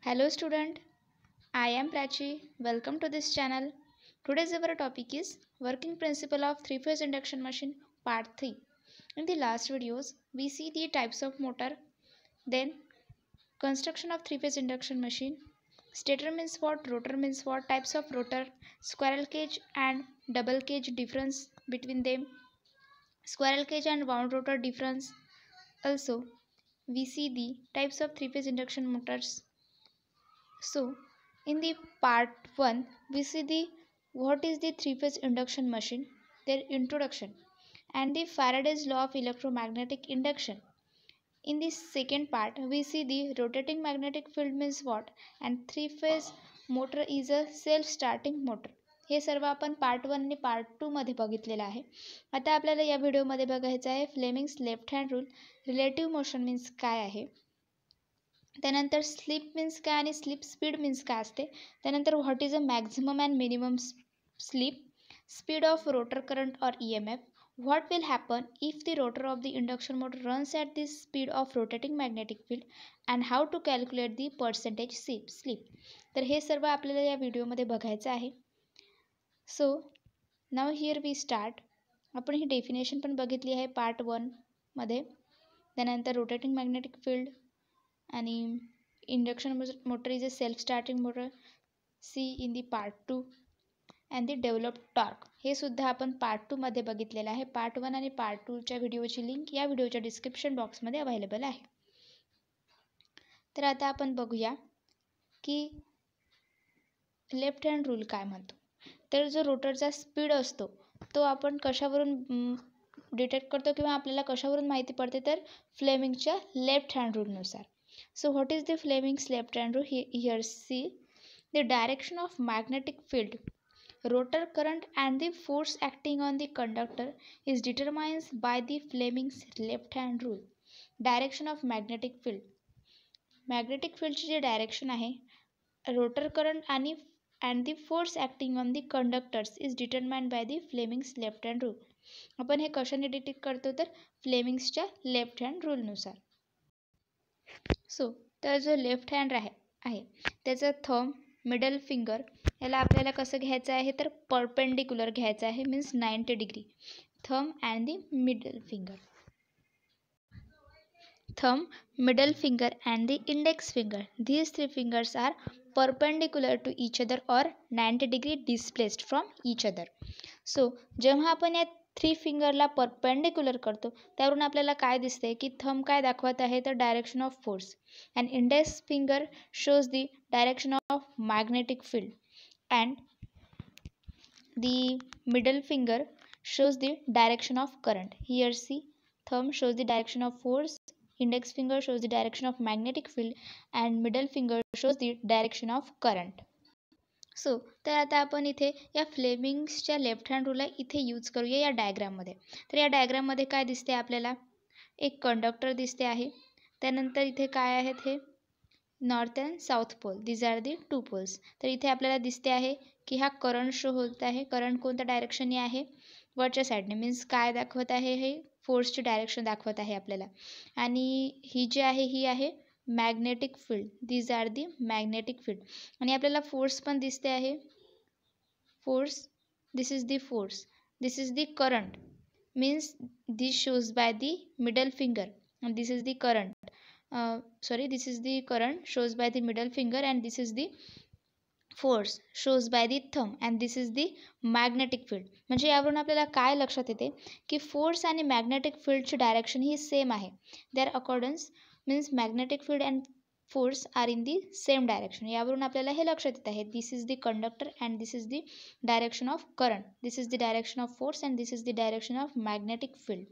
Hello student, I am Prachi. Welcome to this channel. Today's our topic is working principle of three-phase induction machine part 3. In the last videos, we see the types of motor, then construction of three-phase induction machine, stator means what, rotor means what, types of rotor, squirrel cage and double cage difference between them, squirrel cage and wound rotor difference. Also, we see the types of three-phase induction motors. So, in the part 1, we see the what is the three-phase induction machine, their introduction, and the Faraday's law of electromagnetic induction. In the second part, we see the rotating magnetic field means what, and three-phase motor is a self-starting motor. हे सर्व आपण part 1 आणि part 2 मध्ये बघितलेलं आहे. आता आपल्याला या व्हिडिओमध्ये बघायचं आहे Fleming's left hand rule, relative motion means काय आहे, त्यानंतर स्लिप मीन्स काय आणि स्लिप स्पीड मीन्स काय असते, त्यानंतर what is a maximum and minimum slip, speed of rotor current और EMF, what will happen if the rotor of the induction motor runs at the speed of rotating magnetic field and how to calculate the percentage slip. तर हे सर्व आपल्याला या व्हिडिओमध्ये बघायचं आहे. So now here we start. आपण ही डेफिनेशन पण बघितली आहे पार्ट 1 मध्ये. त्यानंतर रोटेटिंग मॅग्नेटिक फील्ड आणि induction motor is a self starting motor see in the part 2 and the developed torque, हे सुद्धा आपण पार्ट 2 मध्ये बघितलेलं आहे. पार्ट 1 आणि पार्ट 2च्या व्हिडिओची लिंक या व्हिडिओच्या डिस्क्रिप्शन बॉक्समध्ये अवेलेबल आहे. तर आता आपण बघूया की लेफ्ट हँड रूल काय म्हणतो. तर जो रोटरचा स्पीड असतो तो आपण कशावरून डिटेक्ट करतो किंवा आपल्याला कशावरून माहिती पडते, तर फ्लेमिंगच्या लेफ्ट हँड रूलनुसार. So what is the Fleming's left hand rule? Here see the direction of magnetic field, rotor current and the force acting on the conductor is determined by the Fleming's left hand rule. Direction of magnetic field, magnetic field ची जी direction आहे, rotor current आणि and the force acting on the conductors is determined by the Fleming's left hand rule. आपण हे कशाने detect करतो, तर फ्लेमिंग्सच्या left hand रूलनुसार. So तर जो लेफ्ट हँड आहे त्याचं थंब, मिडल फिंगर याला आपल्याला कसं घ्यायचं आहे, तर परपेंडिक्युलर घ्यायचं आहे, means 90 degree. Thumb and the middle finger, thumb, middle finger and the index finger. These three fingers are perpendicular to each other or 90 degree displaced from each other. So जेव्हा आपण या 3 फिंगरला परपेंडिक्युलर करतो त्यावरून आपल्याला काय दिसते की थंब काय दाखवत आहे, तर direction of force, and index finger shows the direction of magnetic field and the middle finger shows the direction of current. Here see, thumb shows the direction of force, index finger shows the direction of magnetic field and middle finger shows the direction of current. So तर आता आपण इथे या फ्लेमिंग्सच्या left hand रूलला इथे use करूया या डायग्राममध्ये. तर या डायग्राममध्ये काय दिसते आपल्याला, एक कंडक्टर दिसते आहे, त्यानंतर इथे काय आहेत, हे north and south pole, these are the 2 poles. तर इथे आपल्याला दिसते आहे की हा करंट शो होत आहे. करंट कोणत्या डायरेक्शनने आहे, वरच्या साईडने, मीन्स काय दाखवत आहे, हे फोर्सची डायरेक्शन दाखवत आहे आपल्याला. आणि ही जी आहे ही आहे magnetic field, these are the magnetic field. आणि आपल्याला फोर्स पण दिसते आहे, force, this is the force, this is the current, means this shows by the middle finger and this is the current, this is the current shows by the middle finger and this is the force shows by the thumb and this is the magnetic field. म्हणजे यावरून आपल्याला काय लक्षात येते की force आणि magnetic फील्डची direction ही सेम आहे. There accordance means magnetic field and force are in the same direction. यावरून आपल्याला हे लक्षात येत आहे, this is the conductor and this is the direction of current, this is the direction of force and this is the direction of magnetic field.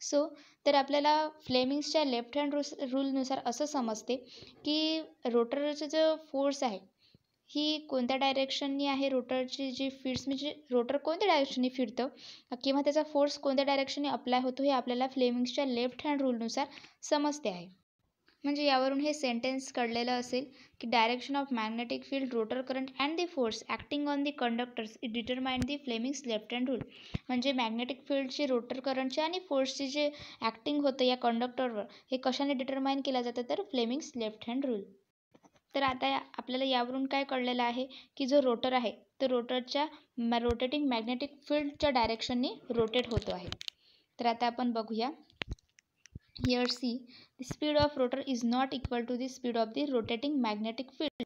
So तर आपल्याला फ्लेमिंग्सच्या left hand रूलनुसार असं समजते की रोटरचा जो फोर्स आहे ही कोणत्या डायरेक्शननी आहे, रोटरची जी फिड्स म्हणजे रोटर कोणत्या डायरेक्शननी फिरतं किंवा त्याचा फोर्स कोणत्या डायरेक्शनने अप्लाय होतो हे आपल्याला फ्लेमिंग्सच्या लेफ्ट हँड रूलनुसार समजते आहे. म्हणजे यावरून हे सेंटेन्स कळलेलं असेल की direction of magnetic field, rotor current and the force acting on the conductors it determine the Fleming's left hand rule. म्हणजे मॅग्नेटिक फील्डची, रोटर करंटची आणि फोर्सची जे ॲक्टिंग होतं या कंडक्टरवर हे कशाने डिटरमाइन केलं जातं, तर फ्लेमिंग्स लेफ्ट हँड रूल. तर आता आपल्याला यावरून काय कळलेलं आहे की जो रोटर आहे तो रोटरच्या रोटेटिंग मॅग्नेटिक फील्डच्या डायरेक्शनने रोटेट होतो आहे. तर आता आपण बघूया. Here see the speed of rotor is not equal to the speed of the rotating magnetic field.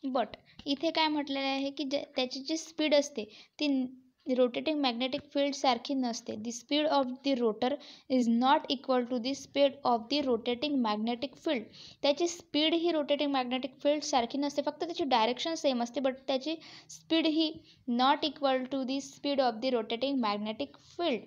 But इथे काय म्हटलेलं आहे की त्याची जी स्पीड असते ती रोटेटिंग मॅग्नेटिक फील्ड सारखी नसते. The speed of the rotor is not equal to the speed of the rotating magnetic field. त्याची स्पीड ही रोटेटिंग मॅग्नेटिक फील्ड सारखी नसते, फक्त त्याची डायरेक्शन सेम असते, बट त्याची स्पीड ही not equal to the speed of the rotating magnetic field.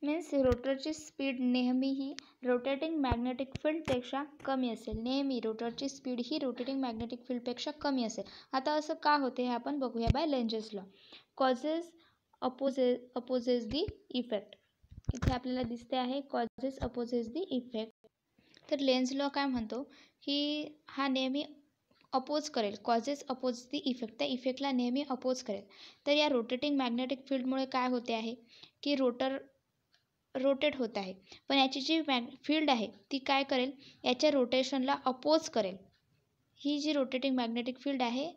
Means रोटरची स्पीड नेहमी ही रोटेटिंग मॅग्नेटिक फील्डपेक्षा कमी असेल. नेहमी रोटरची स्पीड ही रोटेटिंग मॅग्नेटिक फील्डपेक्षा कमी असेल. आता असं का होते हे आपण बघूया. By Lenz's law. Causes opposes the effect. इथे आपल्याला दिसते आहे कॉजेस अपोजेस दी इफेक्ट. तर लेन्झ लॉ काय म्हणतो की हा नेहमी अपोज करेल. कॉजेस अपोज दी इफेक्ट, त्या इफेक्टला नेहमी अपोज करेल. तर या रोटेटिंग मॅग्नेटिक फील्डमुळे काय होते आहे की रोटर रोटेट होत आहे, पण याची जी फील्ड आहे ती काय करेल, याच्या रोटेशनला अपोज करेल. ही जी रोटेटिंग मॅग्नेटिक फील्ड आहे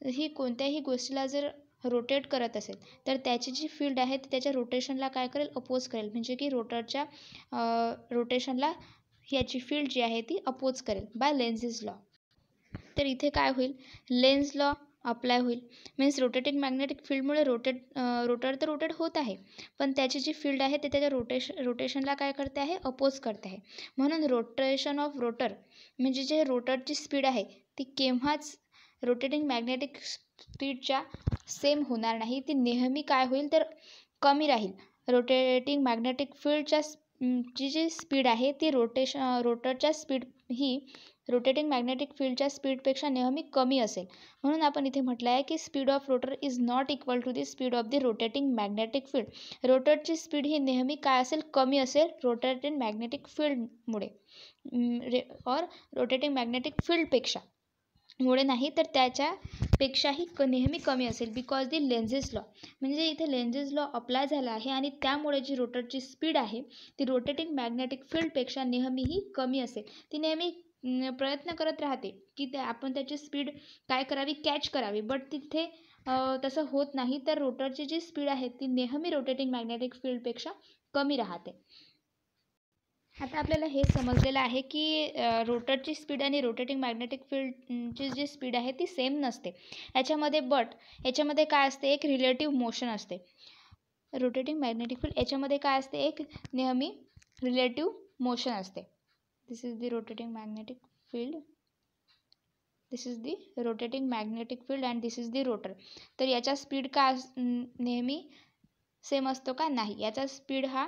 ही कोणत्याही गोष्टीला जर रोटेट करत असेल तर त्याची जी फील्ड आहे ती त्याच्या रोटेशनला काय करेल, अपोज करेल. म्हणजे की रोटरच्या रोटेशनला याची फील्ड जी आहे ती अपोज करेल बाय लेन्झेस लॉ. तर इथे काय होईल, लेन्झ लॉ अप्लाय होईल. मीन्स रोटेटिंग मॅग्नेटिक फील्डमुळे रोटर तर रोटेट होत आहे, पण त्याची जी फील्ड आहे ते त्याच्या रोटेशनला काय करते आहे, अपोज करते आहे. म्हणून रोटेशन ऑफ रोटर म्हणजे जे रोटरची स्पीड आहे ती केव्हाच रोटेटिंग मॅग्नेटिक स्पीडच्या सेम होणार नाही. ती नेहमी काय होईल तर कमी राहील. रोटेटिंग मॅग्नेटिक फील्डच्या जी स्पीड आहे ती रोटरच्या स्पीड ही रोटेटिंग मॅग्नेटिक फील्डच्या स्पीडपेक्षा नेहमी कमी असेल. म्हणून आपण इथे म्हटलं आहे की speed of rotor is not equal to the speed of the rotating magnetic field. रोटरची स्पीड ही नेहमी काय असेल, कमी असेल रोटेटिंग मॅग्नेटिक फील्डमुळे और रोटेटिंग मॅग्नेटिक फील्डपेक्षा मुळे नाही तर त्याच्यापेक्षाही नेहमी कमी असेल. बिकॉज दी लेन्झेस लॉ, म्हणजे इथे लेन्झेस लॉ अप्लाय झाला आहे आणि त्यामुळे जी रोटरची स्पीड आहे ती रोटेटिंग मॅग्नेटिक फील्डपेक्षा नेहमीही कमी असेल. ती नेहमी प्रयत्न करत राहते की आपण त्याची स्पीड काय करावी, कॅच करावी, बट तिथे तसं होत नाही. तर रोटरची जी स्पीड आहे ती नेहमी रोटेटिंग मॅग्नेटिक फील्डपेक्षा कमी राहते. आता आपल्याला हे समजलेलं आहे की रोटरची स्पीड आणि रोटेटिंग मॅग्नेटिक फील्डची जी स्पीड आहे ती सेम नसते याच्यामध्ये काय असते, एक रिलेटिव्ह मोशन असते. रोटेटिंग मॅग्नेटिक फील्ड याच्यामध्ये काय असते, एक नेहमी रिलेटिव्ह मोशन असते. This is the rotating magnetic field, this is the rotating magnetic field and this is the rotor. तर याचा स्पीड का नेहमी सेम असतो का, नाही. याचा स्पीड हा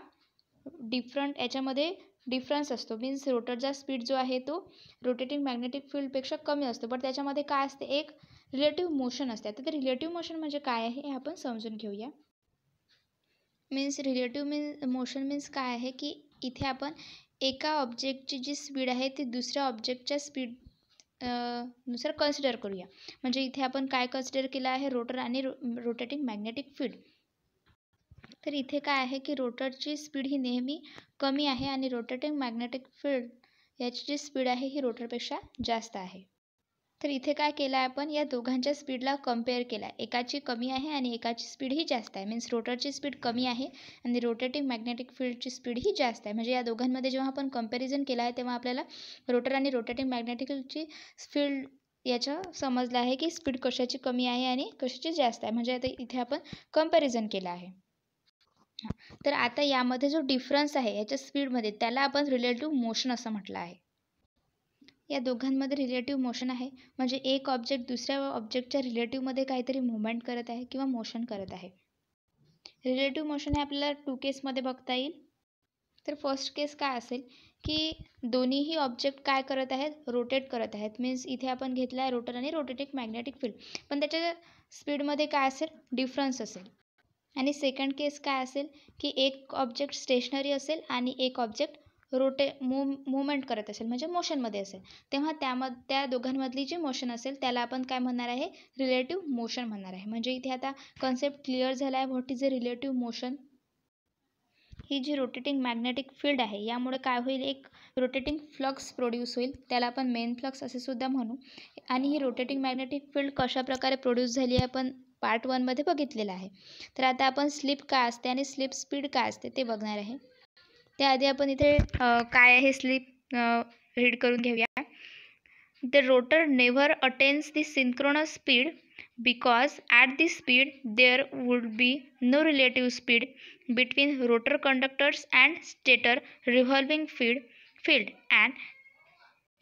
याच्यामध्ये डिफरन्स असतो. मीन्स रोटरचा स्पीड जो आहे तो रोटेटिंग मॅग्नेटिक फील्डपेक्षा कमी असतो, बट त्याच्यामध्ये काय असते, एक रिलेटिव्ह मोशन असते. आता ते रिलेटिव्ह मोशन म्हणजे काय आहे हे आपण समजून घेऊया. मीन्स रिलेटिव्ह मोशन मीन्स काय आहे की इथे आपण एका ऑब्जेक्टची जी स्पीड आहे ती दुसऱ्या ऑब्जेक्टच्या स्पीड नुसार कन्सिडर करूया. म्हणजे इथे आपण काय कन्सिडर केलं आहे, रोटर आणि रोटेटिंग मॅग्नेटिक फील्ड. तर इथे काय आहे की रोटरची स्पीड ही नेहमी कमी आहे आणि रोटेटिंग मॅग्नेटिक फील्ड याची जी स्पीड आहे ही रोटरपेक्षा जास्त आहे. तर इथे काय केलं आहे, आपण या दोघांच्या स्पीडला कम्पेअर केला आहे. एकाची कमी आहे आणि एकाची स्पीड ही जास्त आहे. मीन्स रोटरची स्पीड कमी आहे आणि रोटेटिंग मॅग्नेटिक फील्डची स्पीड ही जास्त आहे. म्हणजे या दोघांमध्ये जेव्हा आपण कम्पॅरिझन केलं आहे तेव्हा आपल्याला रोटर आणि रोटेटिंग मॅग्नेटिकची फील्ड याचं समजलं आहे की स्पीड कशाची कमी आहे आणि कशाची जास्त आहे. म्हणजे आता इथे आपण कम्पॅरिझन केलं आहे. तर आता यामध्ये जो डिफरन्स आहे याच्या स्पीडमध्ये त्याला आपण रिलेटिव्ह मोशन असं म्हटलं आहे. या दोघांमध्ये रिलेटिव्ह मोशन आहे म्हणजे एक ऑब्जेक्ट दुसऱ्या ऑब्जेक्टच्या रिलेटिव्हमध्ये काहीतरी मूवमेंट करत आहे किंवा मोशन करत आहे. रिलेटिव्ह मोशन हे आपल्याला 2 केसमध्ये बघता येईल. तर फर्स्ट केस काय असेल की दोन्हीही ऑब्जेक्ट काय करत आहेत, रोटेट करत आहेत. मीन्स इथे आपण घेतला आहे रोटर आणि रोटेटिंग मॅग्नेटिक फील्ड, पण त्याच्या स्पीडमध्ये काय असेल, डिफरन्स असेल. आणि सेकंड केस काय असेल की एक ऑब्जेक्ट स्टेशनरी असेल आणि एक ऑब्जेक्ट मूवमेंट करत असेल म्हणजे मोशनमध्ये असेल. तेव्हा त्या दोघांमधली जी मोशन असेल त्याला आपण काय म्हणणार आहे, रिलेटिव्ह मोशन म्हणणार आहे. म्हणजे इथे आता कन्सेप्ट क्लिअर झाला आहे. What is a relative motion. ही जी रोटेटिंग मॅग्नेटिक फील्ड आहे यामुळे काय होईल, एक रोटेटिंग फ्लक्स प्रोड्यूस होईल, त्याला आपण मेन फ्लक्स असे सुद्धा म्हणू. आणि ही रोटेटिंग मॅग्नेटिक फील्ड कशाप्रकारे प्रोड्यूस झाली आहे आपण पार्ट 1मध्ये बघितलेलं आहे. तर आता आपण स्लिप काय असते आणि स्लिप स्पीड काय असते ते बघणार आहे. त्याआधी आपण इथे काय आहे स्लिप रीड करून घेऊया. The rotor never attains the synchronous speed because at this speed there would be no relative speed between rotor conductors and stator revolving field and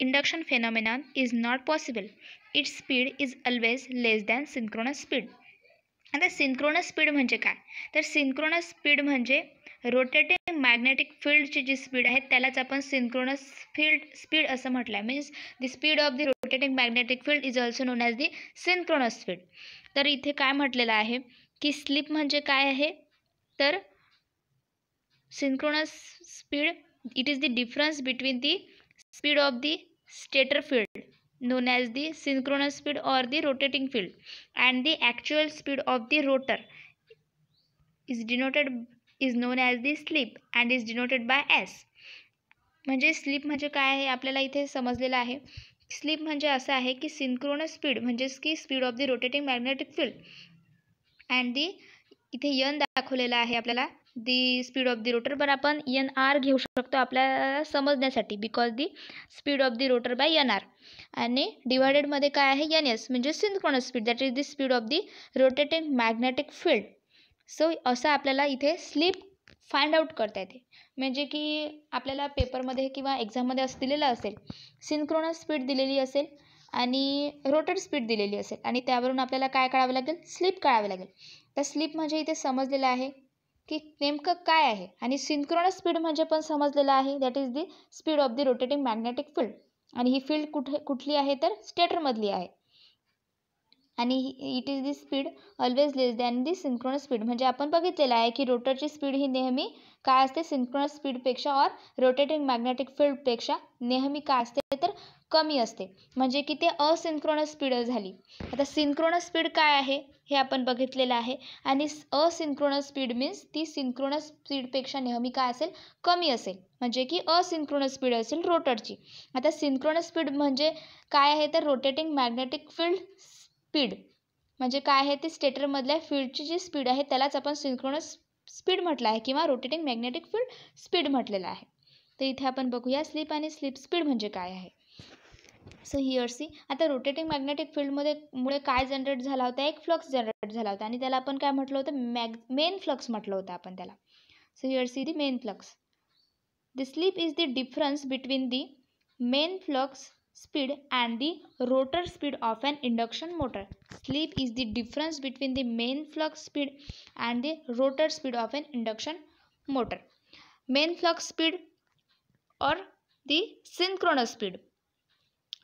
induction phenomenon is not possible. Its speed is always less than synchronous speed. आता synchronous speed म्हणजे काय, तर synchronous speed म्हणजे rotating magnetic फील्डची जी speed आहे त्यालाच आपण सिंक्रोनस स्पीड असं म्हटलं आहे. Means the speed of the rotating magnetic field is also non as the synchronous speed. तर इथे काय म्हटलेलं आहे की स्लिप म्हणजे काय आहे, तर synchronous speed it is the difference between the speed of the stator field known as the synchronous speed or the rotating field and the actual speed of the rotor is known as the slip and is denoted by s. म्हणजे slip म्हणजे काय आहे आपल्याला इथे समजलेलं आहे. Slip म्हणजे असं आहे की सिंक्रोनस स्पीड म्हणजेच की speed of the rotating magnetic field and the इथे यन दाखवलेलं आहे आपल्याला the speed of the rotor, पण आपण एन आर घेऊ शकतो आपल्याला समजण्यासाठी because the speed of the rotor by N R आणि डिवायडेडमध्ये काय आहे एन एस म्हणजे synchronous speed that is the speed of the rotating magnetic field. So असं आपल्याला इथे स्लिप फाइंड आउट करता येते. म्हणजे की आपल्याला पेपरमध्ये किंवा एक्झाममध्ये असं दिलेलं असेल सिंक्रोनस स्पीड दिलेली असेल आणि रोटर स्पीड दिलेली असेल आणि त्यावरून आपल्याला काय कळावं लागेल, स्लिप कळावं लागेल. तर स्लिप म्हणजे इथे समजलेलं आहे की नेमकं काय आहे आणि सिंक्रोनस स्पीड म्हणजे पण समजलेलं आहे that is the speed of the rotating magnetic field आणि ही फील्ड कुठली आहे तर स्टेटरमधली आहे आणि it is the speed always less than the synchronous speed. म्हणजे आपण बघितलेलं आहे की रोटरची स्पीड ही नेहमी काय असते सिंक्रोनस स्पीडपेक्षा और रोटेटिंग मॅग्नेटिक फील्डपेक्षा नेहमी काय असते तर कमी असते, म्हणजे की ते असिंक्रोनस स्पीड झाली. आता सिंक्रोनस स्पीड काय आहे हे आपण बघितलेलं आहे आणि असिंक्रोनस स्पीड मीन्स ती सिंक्रोनस स्पीडपेक्षा नेहमी काय असेल कमी असेल, म्हणजे की असिंक्रोनस स्पीड असेल रोटरची. आता सिंक्रोनस स्पीड म्हणजे काय आहे तर रोटेटिंग मॅग्नेटिक फील्ड स्पीड म्हणजे काय आहे ती स्टेटरमधल्या फील्डची जी स्पीड आहे त्यालाच आपण सिंक्रोनस स्पीड म्हटलं आहे किंवा रोटेटिंग मॅग्नेटिक फील्ड स्पीड म्हटलेलं आहे. तर इथे आपण बघूया स्लिप आणि स्लिप स्पीड म्हणजे काय आहे. सो हिअर सी आता रोटेटिंग मॅग्नेटिक फील्डमुळे काय जनरेट झाला होता, एक फ्लक्स जनरेट झाला होता आणि त्याला आपण काय म्हटलं होतं मेन फ्लक्स म्हटलं होतं आपण त्याला. So here see the main flux. The slip is the difference between the main flux speed and the rotor speed of an induction motor. Slip is the difference between the main flux speed and the rotor speed of an induction motor. Main flux speed or the synchronous speed.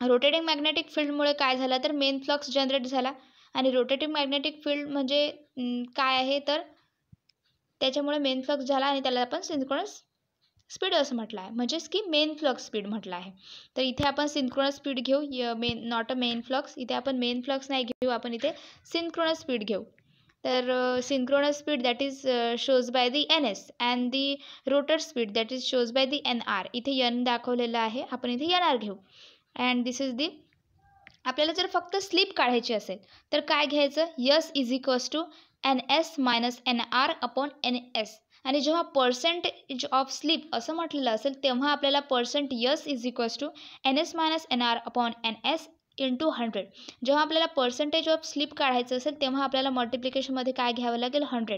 Rotating magnetic फील्डमुळे काय झालं तर main flux generate झाला आणि rotating magnetic field म्हणजे काय आहे तर त्याच्यामुळे मेन फ्लक्स झाला आणि त्याला आपण सिंक्रोनस स्पीड असं म्हटलं आहे, म्हणजेच की मेन फ्लक्स स्पीड म्हटलं आहे. तर इथे आपण सिंक्रोनस स्पीड घेऊ, नॉट अ मेन फ्लक्स. इथे आपण मेन फ्लक्स नाही घेऊ, आपण इथे सिंक्रोनस स्पीड घेऊ. तर synchronous speed that is shows by the N S and the rotor speed that is shows by the N R. इथे एन दाखवलेलं आहे, आपण इथे एन आर घेऊ. अँड दिस इज दी आपल्याला जर फक्त स्लिप काढायची असेल तर काय घ्यायचं, S is equals to N S minus N R upon N S. आणि जेव्हा पर्सेंटेज ऑफ स्लिप असं म्हटलेलं असेल तेव्हा आपल्याला percent S is equals to N S minus N R upon N S into 100. जेव्हा आपल्याला पर्सेंटेज ऑफ स्लिप काढायचं असेल तेव्हा आपल्याला मल्टिप्लिकेशनमध्ये काय घ्यावं लागेल 100.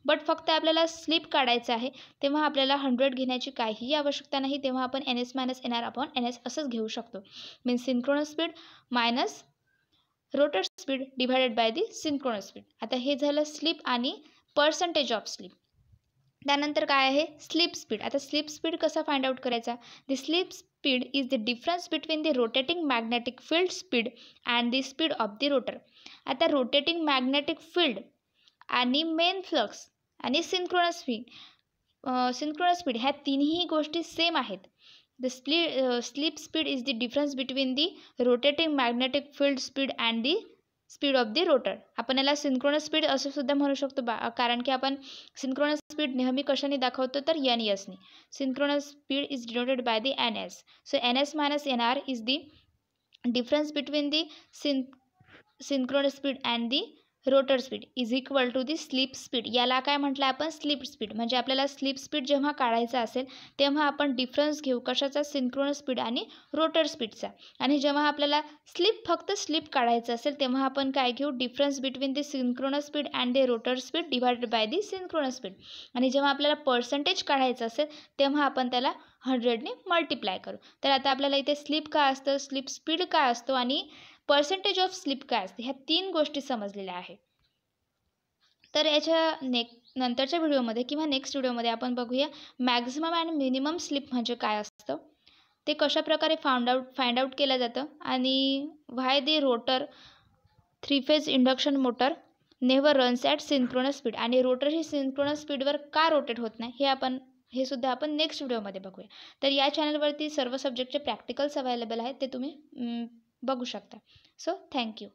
बट फक्त आपल्याला स्लिप काढायचं आहे तेव्हा आपल्याला 100 घेण्याची काहीही आवश्यकता नाही, तेव्हा आपण N S minus N R upon N S असंच घेऊ शकतो. Means synchronous speed minus rotor speed divided by the synchronous speed. आता हे झालं स्लिप आणि पर्सेंटेज ऑफ स्लिप. त्यानंतर काय आहे स्लिप स्पीड. आता स्लिप स्पीड कसा फाइंड आउट करायचा, the slip speed is the difference between the rotating magnetic field speed and the speed of the rotor. आता रोटेटिंग मॅग्नेटिक फील्ड आणि main flux आणि synchronous speed ह्या तिन्ही गोष्टी same आहेत. The slip speed is the difference between the rotating magnetic field speed and the speed of the rotor. आपण याला synchronous speed असं सुद्धा म्हणू शकतो कारण की आपण सिंक्रोनस स्पीड नेहमी कशाने दाखवतो तर NS ने. Synchronous speed is denoted by the NS. So NS minus NR is the difference between the synchronous speed and the rotor speed is equal to the slip speed. याला काय म्हटलं आपण slip speed. म्हणजे आपल्याला slip speed जेव्हा काढायचा असेल तेव्हा आपण डिफरन्स घेऊ कशाचा सिंक्रोनस स्पीड आणि रोटर स्पीडचा. आणि जेव्हा आपल्याला फक्त स्लिप काढायचं असेल तेव्हा आपण काय घेऊ difference between the synchronous speed and the rotor speed divided by the synchronous speed. आणि जेव्हा आपल्याला पर्सेंटेज काढायचं असेल तेव्हा आपण त्याला 100ने मल्टिप्लाय करू. तर आता आपल्याला इथे स्लिप काय असतं, स्लिप स्पीड काय असतो आणि पर्सेंटेज ऑफ स्लिप काय असते ह्या 3 गोष्टी समजलेल्या आहे. तर याच्या नंतरच्या व्हिडिओमध्ये किंवा नेक्स्ट व्हिडिओमध्ये आपण बघूया मॅक्झिमम अँड मिनिमम स्लिप म्हणजे काय असतं, ते कशाप्रकारे फाइंड आउट केलं जातं आणि why the rotor 3 phase induction motor never runs at synchronous speed. आणि रोटर ही सिंक्रोनस स्पीडवर का रोटेट होत नाही हे सुद्धा आपण नेक्स्ट व्हिडिओमध्ये बघूया. तर या चॅनलवरती सर्व सब्जेक्टचे प्रॅक्टिकल्स अवेलेबल आहेत, ते तुम्ही बघू शकता. So thank you.